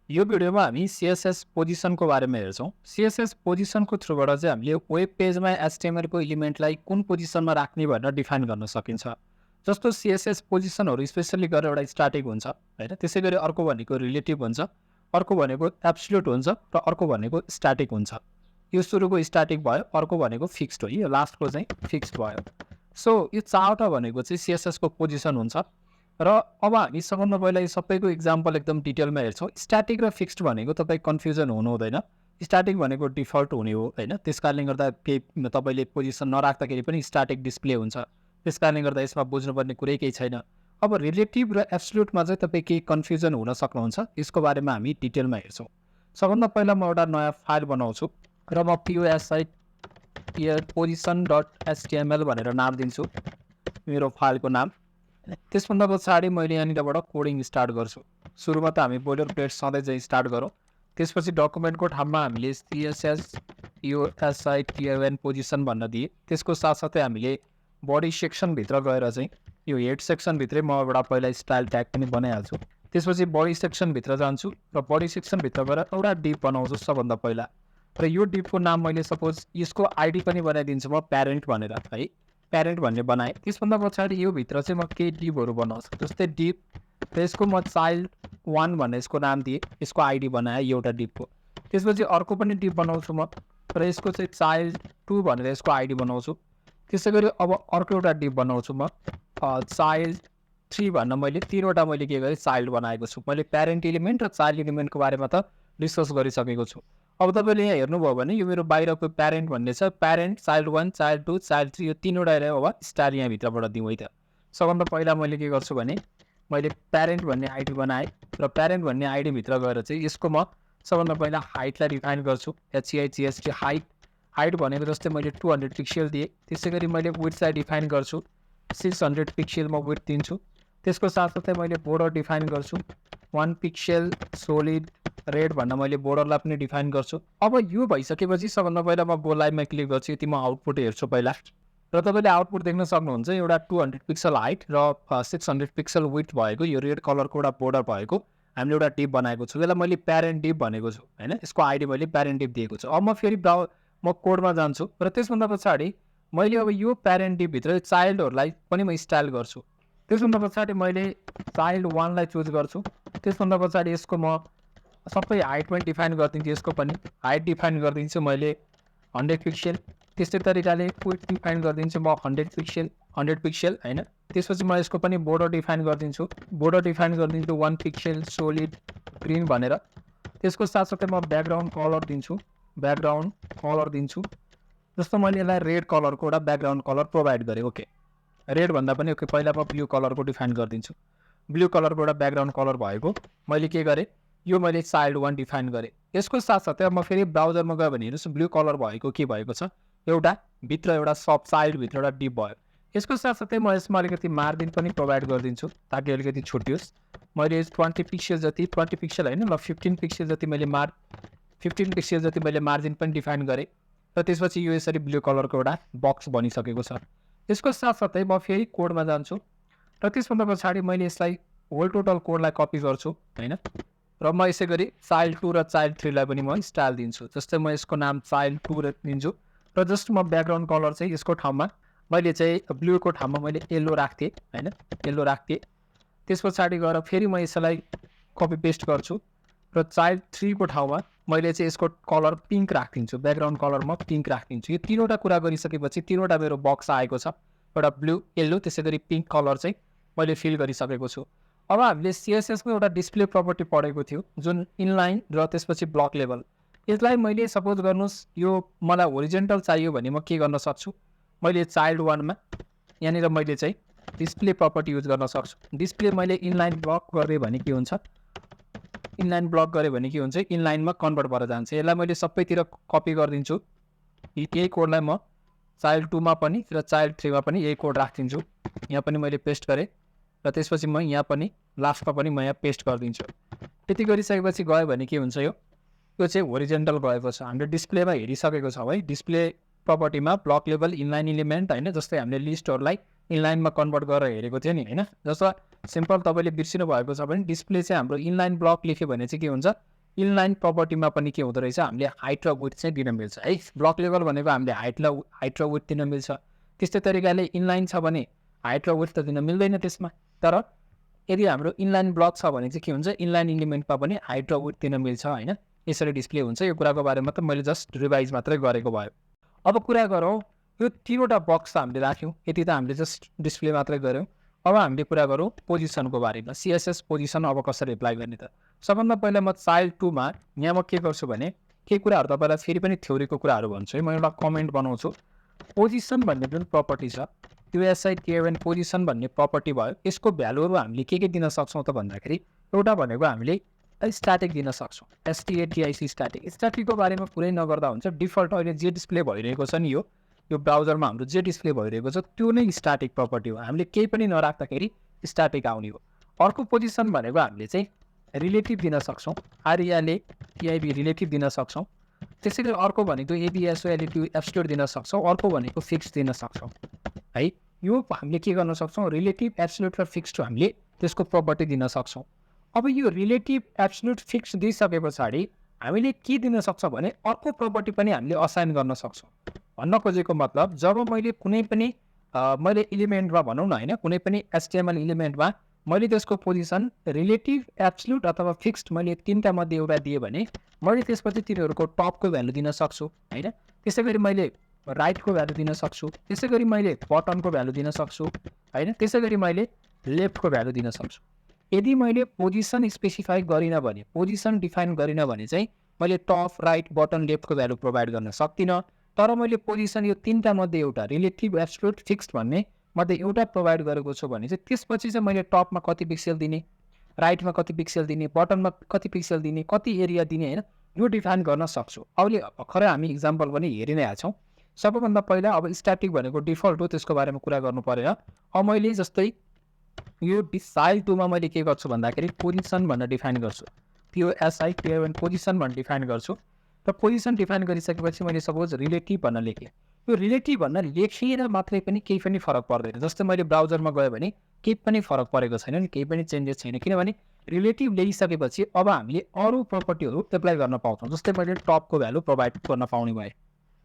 यो भिडियोमा हामी सीएसएस पोजिसनको बारेमा हेर्छौँ। सीएसएस पोजिसनको थ्रुबाट चाहिँ हामीले वेब पेजमा HTML को एलिमेन्टलाई कुन पोजिसनमा राख्ने भनेर डिफाइन गर्न सकिन्छ। जस्तो सीएसएस पोजिसनहरू स्पेसली गरेर एउटा स्ट्याटिक हुन्छ हैन, त्यसै गरी अर्को भनेको रिलेटिभ हुन्छ, अर्को भनेको एब्सोल्युट हुन्छ र अर्को भनेको स्ट्याटिक हुन्छ। यो सुरुको स्ट्याटिक भयो, अर्को भनेको फिक्स्ड हो, यो लास्टको चाहिँ फिक्स्ड भयो। सो यो चारवटा भनेको चाहिँ सीएसएस को पोजिसन हुन्छ। र अब हामी सबभन्दा पहिला यो सबैको इक्जाम्पल एकदम डिटेलमा हेर्छौँ। स्ट्याटिक र फिक्स्ड भनेको तपाईँ कन्फ्युजन हुनु हुँदैन। स्ट्याटिक भनेको डिफल्ट हुने हो हैन, त्यस कारणले गर्दा केही तपाईँले पोजिसन नराख्दाखेरि पनि स्ट्याटिक डिस्प्ले हुन्छ। त्यस कारणले गर्दा यसमा बुझ्नुपर्ने कुरै केही छैन। अब रिलेटिभ र एब्सोल्युटमा चाहिँ तपाईँ केही कन्फ्युजन हुन सक्नुहुन्छ, यसको बारेमा हामी डिटेलमा हेर्छौँ। सबभन्दा पहिला म एउटा नयाँ फाइल बनाउँछु र म position.html भनेर नाम दिन्छु, मेरो फाइलको नाम। त्यसभन्दा पछाडि मैले यहाँनिरबाट कोडिङ स्टार्ट गर्छु। सुरुमा त हामी बोइलर प्लेट सधैँ चाहिँ स्टार्ट गरौँ। त्यसपछि डकुमेन्टको ठाउँमा हामीले CSS पोजिसन भन्न दिए। त्यसको साथसाथै हामीले बडी सेक्सनभित्र गएर चाहिँ यो हेड सेक्सनभित्रै म एउटा पहिला स्टाइल ट्याग पनि बनाइहाल्छु। त्यसपछि बडी सेक्सनभित्र जान्छु र बडी सेक्सनभित्र गएर एउटा डिप बनाउँछु सबभन्दा पहिला। र यो डिपको नाम मैले सपोज यसको आइडी पनि बनाइदिन्छु म प्यारेन्ट भनेर है, प्यारेन्ट भन्ने बनाएँ। त्यसभन्दा पछाडि यो भित्र चाहिँ म केही डिपहरू बनाउँछु, जस्तै डिप र यसको म चाइल्ड 1 भनेर यसको नाम दिएँ, यसको आइडी बनाएँ एउटा डिपको। त्यसपछि अर्को पनि डिप बनाउँछु म र यसको चाहिँ चाइल्ड 2 भनेर यसको आइडी बनाउँछु। त्यसै गरी अब अर्को एउटा डिप बनाउँछु म चाइल्ड 3 भन्न मैले तीनवटा मैले के गरेँ चाइल्ड बनाएको छु। मैले प्यारेन्ट एलिमेन्ट र चाइल्ड एलिमेन्टको बारेमा त डिस्कस गरिसकेको छु। अब तपाईँले यहाँ हेर्नुभयो भने यो मेरो बाहिरको प्यारेन्ट भन्ने छ, प्यारेन्ट चाइल्ड 1 चाइल्ड 2 चाइल्ड 3 यो तीनवटा अब स्टार यहाँभित्रबाट दिउँ है त। सबभन्दा पहिला मैले के गर्छु भने मैले प्यारेन्ट भन्ने आइडी बनाएँ र प्यारेन्ट भन्ने आइडीभित्र गएर चाहिँ यसको म सबभन्दा पहिला हाइटलाई डिफाइन गर्छु, HEIGHT हाइट। हाइट भनेको जस्तै मैले 200 पिक्सल दिएँ। त्यसै गरी मैले विड्थलाई डिफाइन गर्छु, 600 पिक्सल म विड्थ दिन्छु। त्यसको साथसाथै मैले बोर्डर डिफाइन गर्छु, 1 पिक्सल सोलिड रेड भन्न मैले बोर्डरलाई पनि डिफाइन गर्छु। अब यो भइसकेपछि सबभन्दा पहिला म गो लाइभमा क्लिक गर्छु, यति म आउटपुट हेर्छु पहिला। र तपाईँले आउटपुट देख्न सक्नुहुन्छ एउटा 200 पिक्सल हाइट र 600 पिक्सल विड्थ भएको यो रेड कलरको एउटा बोर्डर भएको हामीले एउटा डिप बनाएको छु। यसलाई मैले प्यारेन्ट डिप भनेको छु हैन, यसको आइडी मैले प्यारेन्ट डिप दिएको छु। अब म फेरि म कोडमा जान्छु र त्यसभन्दा पछाडि मैले अब यो प्यारेन्ट डिपभित्र चाइल्डहरूलाई पनि म स्टाइल गर्छु। त्यसभन्दा पछाडि मैले चाइल्ड 1 लाई चुज गर्छु। त्यसभन्दा पछाडि यसको म सबै हाइट पनि डिफाइन गरिदिन्छु, यसको पनि हाइट डिफाइन गरिदिन्छु मैले 100 पिक्सल। त्यस्तै तरिकाले विड्थ डिफाइन गरिदिन्छु म 100 पिक्सल हैन। त्यसपछि म यसको पनि बोर्डर डिफाइन गरिदिन्छु, बोर्डर डिफाइन गरिदिन्छु 1 पिक्सल सोलिड ग्रिन भनेर। त्यसको साथसाथै म ब्याकग्राउन्ड कलर दिन्छु, ब्याकग्राउन्ड कलर दिन्छु। जस्तो मैले यसलाई रेड कलरको एउटा ब्याकग्राउन्ड कलर प्रोभाइड गरेँ। ओके, रेड भन्दा पनि ओके, पहिला म ब्लू कलरको डिफाइन गरिदिन्छु। ब्लू कलरको एउटा ब्याकग्राउन्ड कलर भएको मैले के गरेँ, यो मैले चाइल्ड 1 डिफाइन गरेँ। यसको साथसाथै अब म फेरि ब्राउजरमा गयो भने हेर्नुहोस् ब्लू कलर भएको के भएको छ, एउटा भित्र एउटा सब चाइल्डभित्र एउटा डिप भयो। यसको साथसाथै म यसमा अलिकति मार्जिन पनि प्रोभाइड गरिदिन्छु ताकि अलिकति छुट्योस्। मैले 20 पिक्सल जति, 20 पिक्सल होइन ल 15 पिक्सल जति मैले 15 पिक्सल जति मैले मार्जिन पनि डिफाइन गरेँ। र त्यसपछि यो यसरी ब्लू कलरको एउटा बक्स बनिसकेको छ। यसको साथसाथै म फेरि कोडमा जान्छु र त्यसभन्दा पछाडि मैले यसलाई होल टोटल कोडलाई कपी गर्छु हैन, र म यसै गरी चाइल्ड 2 र चाइल्ड 3 लाई पनि म स्टाइल दिन्छु। जस्तै म यसको नाम चाइल्ड 2 दिन्छु र जस्ट म ब्याकग्राउन्ड कलर चाहिँ यसको ठाउँमा मैले चाहिँ ब्लूको ठाउँमा मैले येल्लो राख्थेँ हैन, येल्लो राख्थेँ। त्यस पछाडि गएर फेरि म यसलाई कपी पेस्ट गर्छु र चाइल्ड 3 को ठाउँमा मैले चाहिँ यसको कलर पिङ्क राखिदिन्छु, ब्याकग्राउन्ड कलर म पिङ्क राखिदिन्छु। यो तीनवटा कुरा गरिसकेपछि तीनवटा मेरो बक्स आएको छ, एउटा ब्लू, येल्लो, त्यसै गरी पिङ्क कलर चाहिँ मैले फिल गरिसकेको छु। अब हामीले सीएसएसको एउटा डिस्प्ले प्रपर्टी पढेको थियो जुन इनलाइन र त्यसपछि ब्लक लेभल। यसलाई मैले सपोज गर्नुहोस् यो मलाई होरिजेन्टल चाहियो भने म के गर्न सक्छु, मैले चाइल्ड 1 मा यहाँनिर मैले चाहिँ डिस्प्ले प्रपर्टी युज गर्न सक्छु। डिस्प्ले मैले इनलाइन ब्लक गरेँ भने के हुन्छ, इनलाइन ब्लक गरेँ भने के हुन्छ, इनलाइनमा कन्भर्ट भएर जान्छ। यसलाई मैले सबैतिर कपी गरिदिन्छु, यही कोडलाई म चाइल्ड 2 मा पनि र चाइल्ड 3 मा पनि यही कोड राखिदिन्छु। यहाँ पनि मैले पेस्ट गरेँ र त्यसपछि म यहाँ पनि लास्टमा पनि म यहाँ पेस्ट गरिदिन्छु। त्यति गरिसकेपछि गयो भने के हुन्छ, यो चाहिँ होरिजेन्टल गएको छ। हामीले डिस्प्लेमा हेरिसकेको छौँ है, डिस्प्ले प्रपर्टीमा ब्लक लेभल इनलाइन इलिमेन्ट हैन, जस्तै हामीले लिस्टहरूलाई इनलाइनमा कन्भर्ट गरेर हेरेको थियो नि हैन। जस्तो सिम्पल तपाईँले बिर्सिनु भएको छ भने डिस्प्ले चाहिँ हाम्रो इनलाइन ब्लक लेख्यो भने चाहिँ के हुन्छ, इनलाइन प्रपर्टीमा पनि के हुँदो रहेछ हामीले हाइट र विड्थ चाहिँ दिन मिल्छ है। ब्लक लेभल भनेको हामीले हाइट र विड्थ दिन मिल्छ। त्यस्तै तरिकाले इनलाइन छ भने हाइट र विड्थ त दिन मिल्दैन त्यसमा। तर यदि हाम्रो इनलाइन ब्लक छ भने चाहिँ के हुन्छ इनलाइन इलिमेन्टमा पनि हाइट र विड्थ दिन मिल्छ हैन। यसरी डिस्प्ले हुन्छ। यो कुराको बारेमा त मैले जस्ट रिभाइज मात्रै गरेको भयो। अब कुरा गरौँ यो तीनवटा बक्स हामीले राख्यौँ। यति त हामीले जस्ट डिस्प्ले मात्रै गऱ्यौँ। अब हामीले कुरा गरौँ पोजिसनको बारेमा। CSS पोजिसन अब कसरी एप्लाई गर्ने त। सबभन्दा पहिला म चाइल्ड 2 मा यहाँ म के गर्छु भने केही कुराहरू तपाईँलाई फेरि पनि थ्योरीको कुराहरू भन्छु है। म एउटा कमेन्ट बनाउँछु। पोजिसन भन्ने जुन प्रपर्टी छ USITAN पोजिसन भन्ने प्रपर्टी भयो। यसको भ्यालुहरू हामीले के दिन सक्छौँ त भन्दाखेरि एउटा भनेको हामीले स्ट्याटिक दिन सक्छौँ। STATIC static. स्ट्याटिकको बारेमा कुरै नगर्दा हुन्छ। डिफल्ट अहिले जे डिस्प्ले भइरहेको छ नि यो ब्राउजरमा हाम्रो जे डिस्प्ले भइरहेको छ त्यो नै स्ट्याटिक प्रपर्टी हो। हामीले केही पनि नराख्दाखेरि स्ट्याटिक आउने हो। अर्को पोजिसन भनेको हामीले चाहिँ रिलेटिभ दिन सक्छौँ। RELATIV रिलेटिभ दिन सक्छौँ। त्यसैले अर्को भनेको ABSOLATIV एब्सोल्युट दिन सक्छौँ। अर्को भनेको फिक्स दिन सक्छौँ है। यो हामीले के गर्न सक्छौँ रिलेटिभ एब्सोल्युट र फिक्स्ड हामीले त्यसको प्रपर्टी दिन सक्छौँ। अब यो रिलेटिभ एब्सोल्युट फिक्स दिइसके पछाडि हामीले के दिन सक्छौँ भने अर्को प्रपर्टी पनि हामीले असाइन गर्न सक्छौँ। भन्न खोजेको मतलब जब मैले कुनै पनि मैले इलिमेन्टमा भनौँ न हैन कुनै पनि HTML इलिमेन्टमा मैले त्यसको पोजिसन रिलेटिभ एब्सोल्युट अथवा फिक्स्ड मैले तीनटा मध्ये एउटा दिएँ भने मैले त्यसपछि तिनीहरूको टपको भ्यालु दिन सक्छु हैन। त्यसैगरी मैले राइटको भ्यालु दिन सक्छु। त्यसैगरी मैले बटनको भ्यालु दिन सक्छु हैन। त्यसैगरी मैले लेफ्टको भ्यालु दिन सक्छु। यदि मैले पोजिसन स्पेसिफाई गरिनँ भने पोजिसन डिफाइन गरिनँ भने चाहिँ मैले टप राइट बटन लेफ्टको भ्यालु प्रोभाइड गर्न सक्दिनँ। तर मैले पोजिसन यो तीनटा मध्ये एउटा रिलेटिभ एब्सोल्युट फिक्स्ड भन्ने मध्ये एउटा प्रोभाइड गरेको छु भने चाहिँ त्यसपछि चाहिँ मैले टपमा कति पिक्सेल दिने राइटमा कति पिक्सेल दिने बटनमा कति पिक्सेल दिने कति एरिया दिने हैन यो डिफाइन गर्न सक्छु। अहिले भर्खरै हामी इक्जाम्पल पनि हेरि नै आछौँ। सबैभन्दा पहिला अब स्ट्याटिक भनेको डिफल्ट हो त्यसको बारेमा कुरा गर्नु पर्यो। अब मैले जस्तै यो चाइल्ड 2 मा मैले के गर्छु भन्दाखेरि पोजिसन भनेर डिफाइन गर्छु। POSITION पोजिसन भनेर डिफाइन गर्छु। र पोजिसन डिफाइन गरिसकेपछि मैले सपोज रिलेटिभ भनेर लेखेँ। यो रिलेटिभ भनेर लेखेर मात्रै पनि केही पनि फरक पर्दैन। जस्तै मैले ब्राउजरमा गएँ भने केही पनि फरक परेको छैन नि केही पनि चेन्जेस छैन। किनभने रिलेटिभ ल्याइसकेपछि अब हामीले अरू प्रपर्टीहरू एप्लाई गर्न पाउँछौँ। जस्तै मैले टपको भ्यालु प्रोभाइड गर्न पाउने भएँ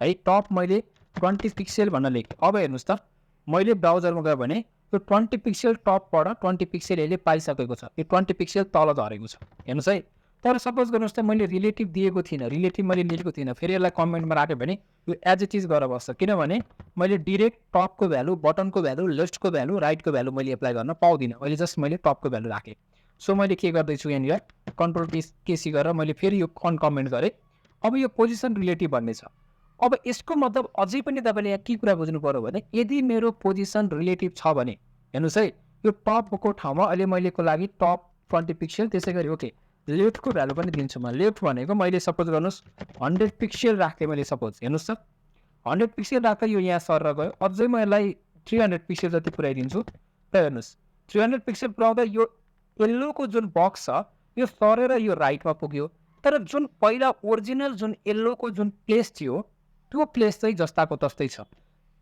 है। टप मैले 20 पिक्सेल भनेर लेखेँ। अब हेर्नुहोस् त मैले ब्राउजरमा गएँ भने यो 20 पिक्सेल टपबाट 20 पिक्सेल यसले पाइसकेको छ। यो 20 पिक्सेल तल झरेको छ हेर्नुहोस् है। तर सपोज गर्नुहोस् त मैले रिलेटिभ दिएको थिइनँ रिलेटिभ मैले लेखेको थिइनँ फेरि यसलाई कमेन्टमा राखेँ भने यो एज इट इज गरेर बस्छ। किनभने मैले डिरेक्ट टपको भ्यालु बटनको भ्यालु लेफ्टको भ्यालु राइटको भ्यालु मैले एप्लाई गर्न पाउँदिनँ। मैले जस्ट मैले टपको भ्यालु राखेँ। सो मैले के गर्दैछु यहाँनिर कन्ट्रोल केसी गरेर मैले फेरि यो अनकमेन्ट गरेँ। अब यो पोजिसन रिलेटिभ भन्ने छ। अब यसको मतलब अझै पनि तपाईँले यहाँ के कुरा बुझ्नु पर्यो भने यदि मेरो पोजिसन रिलेटिभ छ भने हेर्नुहोस् है यो टपको ठाउँमा अहिले मैलेको लागि टप 20 पिक्सेल त्यसै गरी ओके लेफ्टको भ्यालु पनि दिन्छु म। लेफ्ट भनेको मैले सपोज गर्नुहोस् 100 पिक्सेल राखेँ मैले सपोज हेर्नुहोस् त 100 पिक्सेल राख्दा यो यहाँ सरेर गयो। अझै म यसलाई 300 पिक्सेल जति पुऱ्याइदिन्छु र हेर्नुहोस् 300 पिक्सेल पुऱ्याउँदा यो येल्लोको जुन बक्स छ यो सरेर यो राइटमा पुग्यो। तर जुन पहिला ओरिजिनल जुन येल्लोको जुन प्लेस थियो त्यो प्लेस चाहिँ जस्ताको तस्तै छ।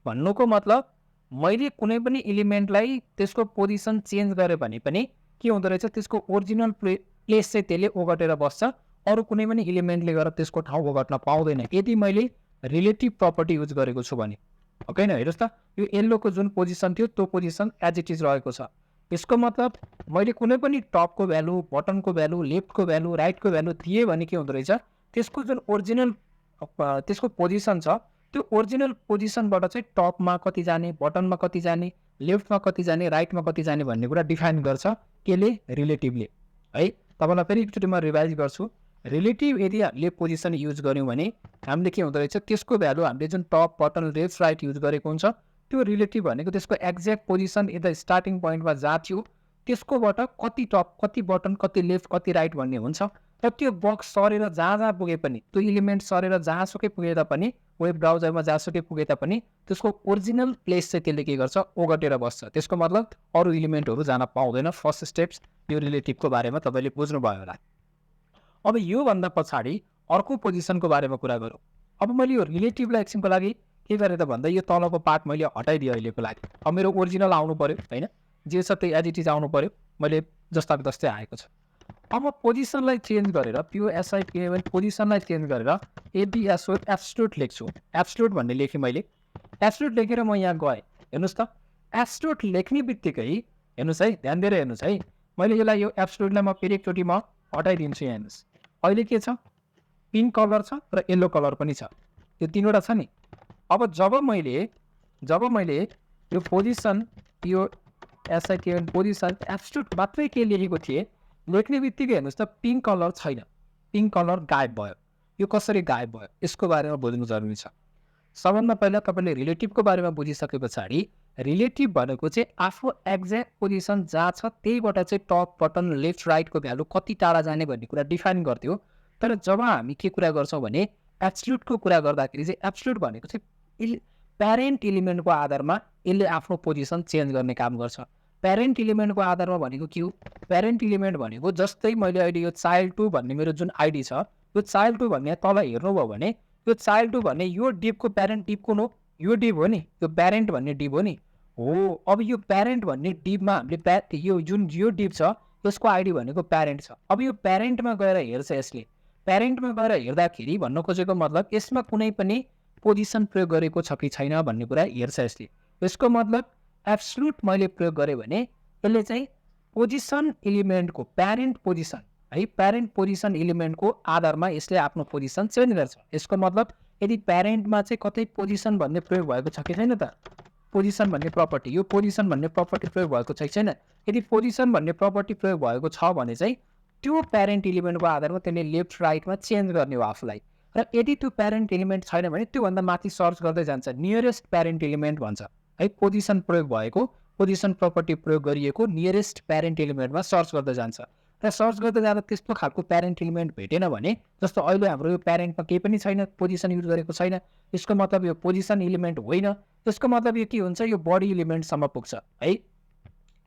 भन्नुको मतलब मैले कुनै पनि इलिमेन्टलाई त्यसको पोजिसन चेन्ज गरेँ भने पनि के हुँदो रहेछ त्यसको ओरिजिनल प्लेस चाहिँ त्यसले ओगटेर बस्छ। अरू कुनै पनि इलिमेन्टले गरेर त्यसको ठाउँ ओगट्न पाउँदैन यदि मैले रिलेटिभ प्रपर्टी युज गरेको छु भने। ओके न हेर्नुहोस् त यो येल्लोको जुन पोजिसन थियो त्यो पोजिसन एज इट इज रहेको छ। यसको मतलब मैले कुनै पनि टपको भ्यालु बटनको भ्यालु लेफ्टको भ्यालु राइटको भ्यालु दिएँ भने के हुँदो रहेछ त्यसको जुन ओरिजिनल त्यसको पोजिसन छ त्यो ओरिजिनल पोजिसनबाट चाहिँ टपमा कति जाने बटनमा कति जाने लेफ्टमा कति जाने राइटमा कति जाने भन्ने कुरा डिफाइन गर्छ केले रिलेटिभले है। तपाईँलाई फेरि एकचोटि म रिभाइज गर्छु। रिलेटिभ यदि हामीले पोजिसन युज गऱ्यौँ भने हामीले के हुँदो रहेछ त्यसको भ्यालु हामीले जुन top button left right use गरेको हुन्छ त्यो रिलेटिभ भनेको त्यसको एक्ज्याक्ट पोजिसन यता स्टार्टिङ पोइन्टमा जहाँ थियो त्यसकोबाट कति टप कति बटन कति लेफ्ट कति राइट भन्ने हुन्छ। र त्यो बक्स सरेर जहाँ पुगे पनि त्यो इलिमेन्ट सरेर जहाँसुकै पुगे तापनि वेब ब्राउजरमा जहाँसुकै पुगे तापनि त्यसको ओरिजिनल प्लेस चाहिँ त्यसले के गर्छ ओगटेर बस्छ। त्यसको मतलब अरू इलिमेन्टहरू जान पाउँदैन। फर्स्ट स्टेप्स यो रिलेटिभको बारेमा तपाईँले बुझ्नुभयो होला। अब योभन्दा पछाडि अर्को पोजिसनको बारेमा कुरा गरौँ। अब मैले यो रिलेटिभलाई एकछिनको लागि के गरेँ त भन्दा यो तलको पार्ट मैले हटाइदिएँ अहिलेको लागि। अब मेरो ओरिजिनल आउनु पऱ्यो होइन जे छ त्यही एज इट इज आउनु पऱ्यो। मैले जस्ताको जस्तै आएको छ। अब पोजिसनलाई चेन्ज गरेर POSIPAN पोजिसनलाई चेन्ज गरेर ABSO एब्सोल्युट लेख्छु। एब्सोल्युट भन्ने लेखेँ मैले। एब्सोल्युट लेखेर म यहाँ गएँ। हेर्नुहोस् त, एब्सोल्युट लेख्ने बित्तिकै हेर्नुहोस् है, ध्यान दिएर हेर्नुहोस् है, मैले यसलाई यो एब्सोल्युटलाई म फेरि एकचोटि म हटाइदिन्छु। यहाँ हेर्नुहोस्, अहिले के छ, पिङ्क कलर छ र येल्लो कलर पनि छ, यो तिनवटा छ नि। अब जब मैले यो पोजिसन POSIPAN पोजिसन एब्सोल्युट मात्रै के लेखेको थिएँ, लेख्ने बित्तिकै हेर्नुहोस् त पिङ्क कलर छैन, पिङ्क कलर गायब भयो। यो कसरी गायब भयो यसको बारेमा बुझ्नु जरुरी छ। सबभन्दा पहिला तपाईँले रिलेटिभको बारेमा बुझिसके पछाडि रिलेटिभ भनेको चाहिँ आफ्नो एक्ज्याक्ट पोजिसन जहाँ छ त्यहीबाट चाहिँ टप बटन लेफ्ट राइटको भ्यालु कति टाढा जाने भन्ने कुरा डिफाइन गर्थ्यो। तर जब हामी के कुरा गर्छौँ भने एब्सोल्युटको कुरा गर्दाखेरि चाहिँ एब्सोल्युट भनेको चाहिँ प्यारेन्ट इलिमेन्टको आधारमा यसले आफ्नो पोजिसन चेन्ज गर्ने काम गर्छ। प्यारेन्ट इलिमेन्टको आधारमा भनेको के हो, प्यारेन्ट इलिमेन्ट भनेको जस्तै मैले अहिले यो child2 भन्ने मेरो जुन आइडी छ, यो child2 भन्ने तल हेर्नुभयो भने यो child2 भन्ने यो डिभको प्यारेन्ट डिभ कुन हो, यो डिभ हो नि, यो प्यारेन्ट भन्ने डिभ हो नि हो। अब यो प्यारेन्ट भन्ने डिभमा हामीले यो जुन यो डिभ छ यसको आइडी भनेको प्यारेन्ट छ। अब यो प्यारेन्टमा गएर हेर्छ, यसले प्यारेन्टमा गएर हेर्दाखेरि भन्न खोजेको मतलब यसमा कुनै पनि पोजिसन प्रयोग गरेको छ कि छैन भन्ने कुरा हेर्छ यसले। यसको मतलब एब्सोल्युट मैले प्रयोग गरेँ भने यसले चाहिँ पोजिसन इलिमेन्टको प्यारेन्ट पोजिसन है, प्यारेन्ट पोजिसन इलिमेन्टको आधारमा यसले आफ्नो पोजिसन चेन्ज गर्छ। यसको मतलब यदि प्यारेन्टमा चाहिँ कतै पोजिसन भन्ने प्रयोग भएको छ कि छैन त, पोजिसन भन्ने प्रपर्टी, यो पोजिसन भन्ने प्रपर्टी प्रयोग भएको छ कि छैन। यदि पोजिसन भन्ने प्रपर्टी प्रयोग भएको छ भने चाहिँ त्यो प्यारेन्ट इलिमेन्टको आधारमा त्यसले लेफ्ट राइटमा चेन्ज गर्ने हो आफूलाई। र यदि त्यो प्यारेन्ट इलिमेन्ट छैन भने त्योभन्दा माथि सर्च गर्दै जान्छ, नियरेस्ट प्यारेन्ट इलिमेन्ट भन्छ है, पोजिसन प्रयोग भएको, पोजिसन प्रपर्टी प्रयोग गरिएको नियरेस्ट प्यारेन्ट इलिमेन्टमा सर्च गर्दै जान्छ। र सर्च गर्दै जाँदा त्यस्तो खालको प्यारेन्ट इलिमेन्ट भेटेन भने, जस्तो अहिले हाम्रो यो प्यारेन्टमा केही पनि छैन, पोजिसन युज गरेको छैन, यसको मतलब यो पोजिसन इलिमेन्ट होइन। त्यसको मतलब यो के हुन्छ, यो बडी इलिमेन्टसम्म पुग्छ है,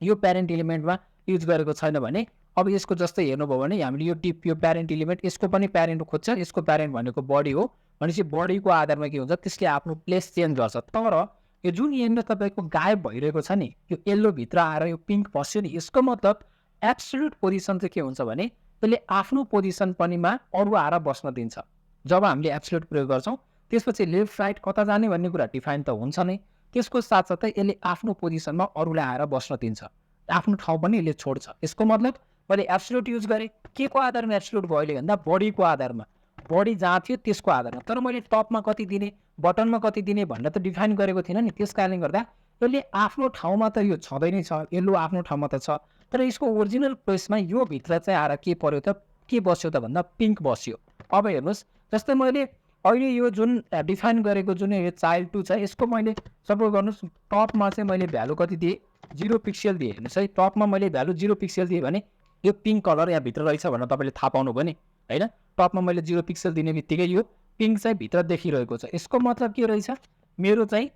यो प्यारेन्ट इलिमेन्टमा युज गरेको छैन भने। अब यसको जस्तै हेर्नुभयो भने हामीले यो डिप यो प्यारेन्ट इलिमेन्ट, यसको पनि प्यारेन्ट खोज्छ, यसको प्यारेन्ट भनेको बडी हो भनेपछि बडीको आधारमा के हुन्छ त्यसले आफ्नो प्लेस चेन्ज गर्छ। तर यो जुन यहाँनिर तपाईँको गायब भइरहेको छ नि, यो येल्लो भित्र आएर यो पिङ्क पस्यो नि, यसको मतलब एब्सोल्युट पोजिसन चाहिँ के हुन्छ भने त्यसले आफ्नो पोजिसन पनिमा अरू आएर बस्न दिन्छ। जब हामीले एब्सोल्युट प्रयोग गर्छौँ त्यसपछि लेफ्ट राइट कता जाने भन्ने कुरा डिफाइन त हुन्छ नै, त्यसको साथसाथै यसले आफ्नो पोजिसनमा अरूलाई आएर बस्न दिन्छ, आफ्नो ठाउँ पनि यसले छोड्छ। यसको मतलब मैले एब्सोल्युट युज गरेँ, के को आधारमा एब्सोल्युट भयो अहिले भन्दा बडीको आधारमा, बडी जहाँ थियो त्यसको आधारमा। तर मैले टपमा कति दिने, बटनमा कति दिने भनेर त डिफाइन गरेको थिइनँ नि, त्यस कारणले गर्दा यसले आफ्नो ठाउँमा त यो छँदै नै छ, येल्लो आफ्नो ठाउँमा त छ, तर यसको ओरिजिनल प्लेसमा यो भित्र चाहिँ आएर के पर्यो त, के बस्यो त भन्दा पिङ्क बस्यो। अब हेर्नुहोस्, जस्तै मैले अहिले यो जुन डिफाइन गरेको जुन यो child2 छ, यसको मैले सपोज गर्नुहोस् टपमा चाहिँ मैले भ्यालु कति दिएँ, 0 पिक्सल दिएँ। हेर्नुहोस् है, टपमा मैले भ्यालु 0 पिक्सल दिएँ भने यो पिङ्क कलर यहाँ भित्र रहेछ भनेर तपाईँले थाहा पाउनुभयो नि होइन। टपमा मैले 0 पिक्सल दिने बित्तिकै यो पिङ्क चाहिँ भित्र देखिरहेको छ। यसको मतलब के रहेछ, मेरो चाहिँ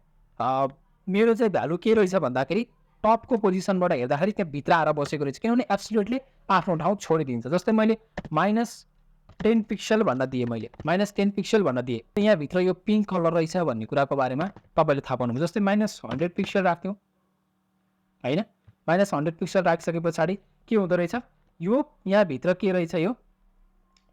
भ्यालु के रहेछ भन्दाखेरि टपको पोजिसनबाट हेर्दाखेरि त्यहाँ भित्र आएर बसेको रहेछ, किनभने एब्सोल्युटली आफ्नो ठाउँ छोडिदिन्छ। जस्तै मैले -10 पिक्सल भन्न दिएँ, मैले -10 पिक्सल भन्न दिएँ, यहाँभित्र यो पिङ्क कलर रहेछ भन्ने कुराको बारेमा तपाईँले थाहा पाउनुभयो। जस्तै -100 पिक्सल राख्थ्यौँ होइन, -100 पिक्सल राखिसके पछाडि के हुँदो रहेछ, यो यहाँभित्र के रहेछ, यो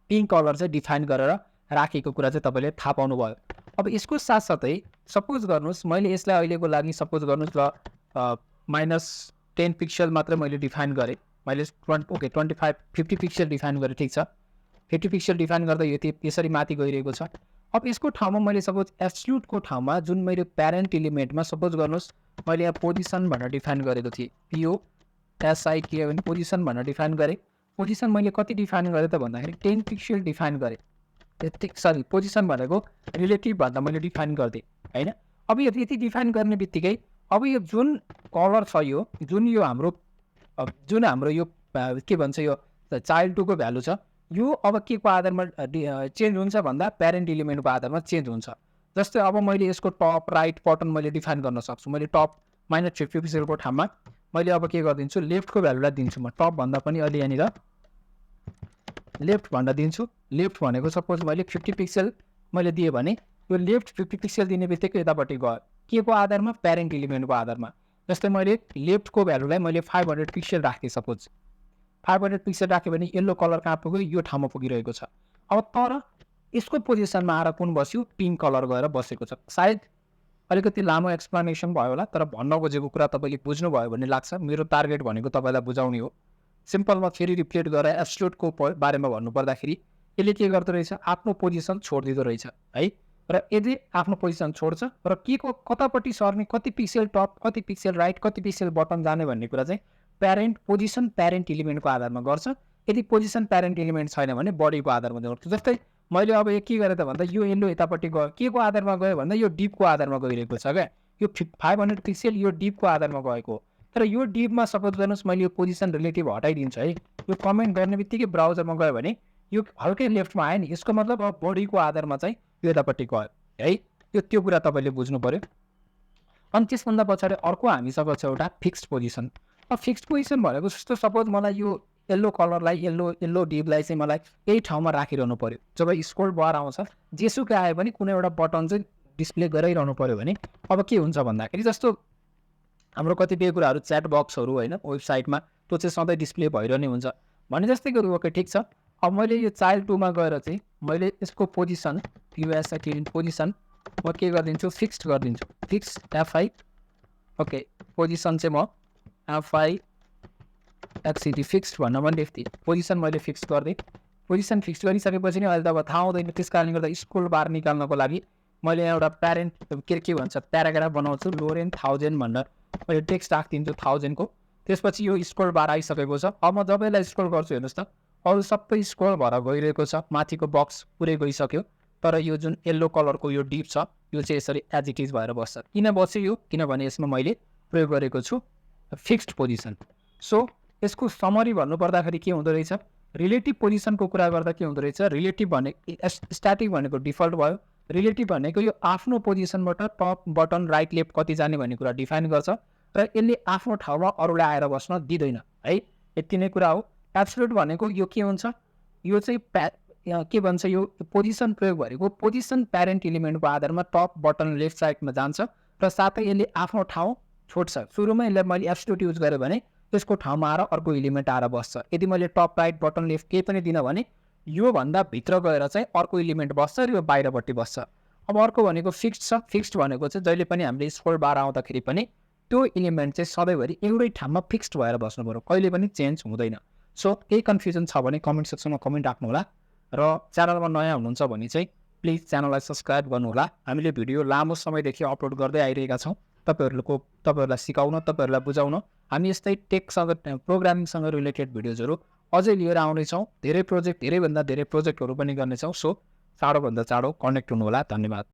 पिङ्क कलर चाहिँ डिफाइन गरेर राखेको कुरा चाहिँ तपाईँले थाहा पाउनुभयो। अब यसको साथसाथै सपोज गर्नुहोस् मैले यसलाई अहिलेको लागि सपोज गर्नुहोस् ल -10 पिक्सल मात्र मैले डिफाइन गरेँ, मैले 50 पिक्सल डिफाइन गरेँ, ठिक छ, 50 पिक्सल डिफाइन गर्दा यो यसरी माथि गइरहेको छ। अब यसको ठाउँमा मैले सपोज एब्सोल्युटको ठाउँमा जुन मेरो प्यारेन्ट इलिमेन्टमा सपोज गर्नुहोस् मैले यहाँ पोजिसन भनेर डिफाइन गरेको थिएँ, POSITAN पोजिसन भनेर डिफाइन गरेँ। पोजिसन मैले कति डिफाइन गरेँ त भन्दाखेरि 10 पिक्सल डिफाइन गरेँ, सरी पोजिसन भनेको रिलेटिभ भन्दा मैले डिफाइन गरिदिएँ होइन। अब यो यति डिफाइन गर्ने बित्तिकै अब यो जुन कलर छ, यो जुन हाम्रो यो के भन्छ यो child2 को भ्यालु छ, यो अब के को आधारमा चेन्ज हुन्छ भन्दा प्यारेन्ट इलिमेन्टको आधारमा चेन्ज हुन्छ। जस्तै अब मैले यसको टप राइट बटन मैले डिफाइन गर्न सक्छु, मैले टप -50 पिक्सलको ठाउँमा मैले अब के गरिदिन्छु, लेफ्टको भ्यालुलाई दिन्छु, म टप भन्दा पनि अहिले यहाँनिर लेफ्ट भन्दा दिन्छु। लेफ्ट भनेको सपोज मैले 50 पिक्सल मैले दिएँ भने यो लेफ्ट 50 पिक्सल दिने बित्तिकै यतापट्टि गयो, के को आधारमा, प्यारेन्ट इलिमेन्टको आधारमा। जस्तै मैले लेफ्टको भ्यालुलाई मैले 500 पिक्सल राखेँ सपोज, 500 पिक्सल राख्यो भने येल्लो कलर कहाँ पुग्यो यो ठाउँमा पुगिरहेको छ। अब तर यसको पोजिसनमा आएर कुन बस्यो पिङ्क कलर गएर बसेको छ। सायद अलिकति लामो एक्सप्लेनेसन भयो होला तर भन्न खोजेको कुरा तपाईँले बुझ्नुभयो भन्ने लाग्छ। मेरो टार्गेट भनेको तपाईँलाई बुझाउने हो। सिम्पलमा फेरि रिप्लेट गरेर एब्सोल्युटको बारेमा भन्नुपर्दाखेरि यसले के गर्दो रहेछ आफ्नो पोजिसन छोडिदिँदो रहेछ है। र यदि आफ्नो पोजिसन छोड्छ र के को कतापट्टि सर्ने कति पिक्सेल टप कति पिक्सेल राइट कति पिक्सेल बटन जाने भन्ने कुरा चाहिँ पोजिसन प्यारेन्ट इलिमेन्टको आधारमा गर्छ। यदि पोजिसन प्यारेन्ट इलिमेन्ट छैन भने बडीको आधारमा गर्छ। जस्तै मैले अब के गरेँ त भन्दा यो येल्लो यतापट्टि गयो के को आधारमा गयो भन्दा यो डिपको आधारमा गइरहेको छ क्या। यो 500 पिक्सेल यो डिपको आधारमा गएको तर यो डिपमा सपोज गर्नुहोस् मैले यो पोजिसन रिलेटिभ हटाइदिन्छु है। यो कमेन्ट गर्ने बित्तिकै ब्राउजरमा गयो भने यो हल्कै लेफ्टमा आयो नि यसको मतलब अब बडीको आधारमा चाहिँ यो यतापट्टि गयो है। त्यो कुरा तपाईँले बुझ्नु पऱ्यो। अनि त्यसभन्दा पछाडि अर्को हामीसँग छ एउटा फिक्स्ड पोजिसन। अब फिक्स्ड पोजिसन भनेको जस्तो सपोज मलाई यो येल्लो कलरलाई येल्लो डिपलाई चाहिँ मलाई यही ठाउँमा राखिरहनु पऱ्यो। जब स्क्रोल बार आउँछ जेसुकै आयो भने कुनै एउटा बटन चाहिँ डिस्प्ले गराइरहनु पऱ्यो भने अब के हुन्छ भन्दाखेरि जस्तो हाम्रो कतिपय कुराहरू च्याट बक्सहरू होइन वेबसाइटमा त्यो चाहिँ सधैँ डिस्प्ले भइरहने हुन्छ भने जस्तै गरौँ। ओके ठिक छ। अब मैले यो चाइल्ड 2मा गएर चाहिँ मैले यसको पोजिसन पोजिसन म के गरिदिन्छु फिक्स्ड गरिदिन्छु फिक्स F5। ओके पोजिसन चाहिँ म F5 एक्सिटी फिक्स्ड भन्न पनि लेख्थेँ। पोजिसन मैले फिक्स गरिदिएँ। पोजिसन फिक्स गरिसकेपछि नि अहिले त अब थाहा हुँदैन त्यस कारणले गर्दा स्क्रोल बार निकाल्नको लागि मैले एउटा प्यारेन्ट के भन्छ प्याराग्राफ बनाउँछु लोरेन 1000 भनेर मैले टेक्स्ट राखिदिन्छु 1000 को। त्यसपछि यो स्क्रोल बार आइसकेको छ। अब म जब यसलाई स्क्रोल गर्छु हेर्नुहोस् त अरू सबै स्क्रोल भएर गइरहेको छ। माथिको बक्स पुरै गइसक्यो तर यो जुन येल्लो कलरको यो डिप छ यो चाहिँ यसरी एज इट इज भएर बस्छ। किन बस्यो यो किनभने यसमा मैले प्रयोग गरेको छु फिक्स्ड पोजिसन। सो यसको समरी भन्नुपर्दाखेरि के हुँदो रहेछ रिलेटिभ पोजिसनको कुरा गर्दा के हुँदो रहेछ रिलेटिभ भने स्ट्याटिक भनेको डिफल्ट भयो। रिलेटिभ भनेको यो आफ्नो पोजिसनबाट टप बटन राइट लेफ्ट कति जाने भन्ने कुरा डिफाइन गर्छ र यसले आफ्नो ठाउँमा अरूलाई आएर बस्न दिँदैन है। यति नै कुरा हो। एब्सोल्युट भनेको यो के हुन्छ यो चाहिँ के भन्छ यो पोजिसन प्रयोग गरेको पोजिसन प्यारेन्ट इलिमेन्टको आधारमा टप बटन लेफ्ट साइडमा जान्छ र साथै यसले आफ्नो ठाउँ छोड्छ। सुरुमा यसलाई मैले एब्सोल्युट युज गरेँ भने त्यसको ठाउँमा आएर अर्को इलिमेन्ट आएर बस्छ। यदि मैले टप राइट बटन लेफ्ट केही पनि दिनँ भने योभन्दा भित्र गएर चाहिँ अर्को इलिमेन्ट बस्छ र यो बाहिरपट्टि बस्छ। अब अर्को भनेको फिक्स्ड छ। फिक्स्ड भनेको चाहिँ जहिले पनि हामीले स्क्रोल बार आउँदाखेरि पनि त्यो इलिमेन्ट चाहिँ सधैँभरि एउटै ठाउँमा फिक्स्ड भएर बस्नु पऱ्यो कहिले पनि चेन्ज हुँदैन। सो केही कन्फ्युजन छ भने कमेन्ट सेक्सनमा कमेन्ट राख्नु होला र च्यानलमा नयाँ हुनुहुन्छ भने चाहिँ प्लिज च्यानललाई सब्सक्राइब गर्नुहोला। हामीले भिडियो लामो समयदेखि अपलोड गर्दै आइरहेका छौँ तपाईँहरूलाई सिकाउन तपाईँहरूलाई बुझाउन। हामी यस्तै टेकसँग प्रोग्रामिङसँग रिलेटेड भिडियोजहरू अझै लिएर आउनेछौँ। धेरै प्रोजेक्ट धेरैभन्दा धेरै प्रोजेक्टहरू पनि गर्नेछौँ। सो चाँडोभन्दा चाँडो कनेक्ट हुनुहोला। धन्यवाद।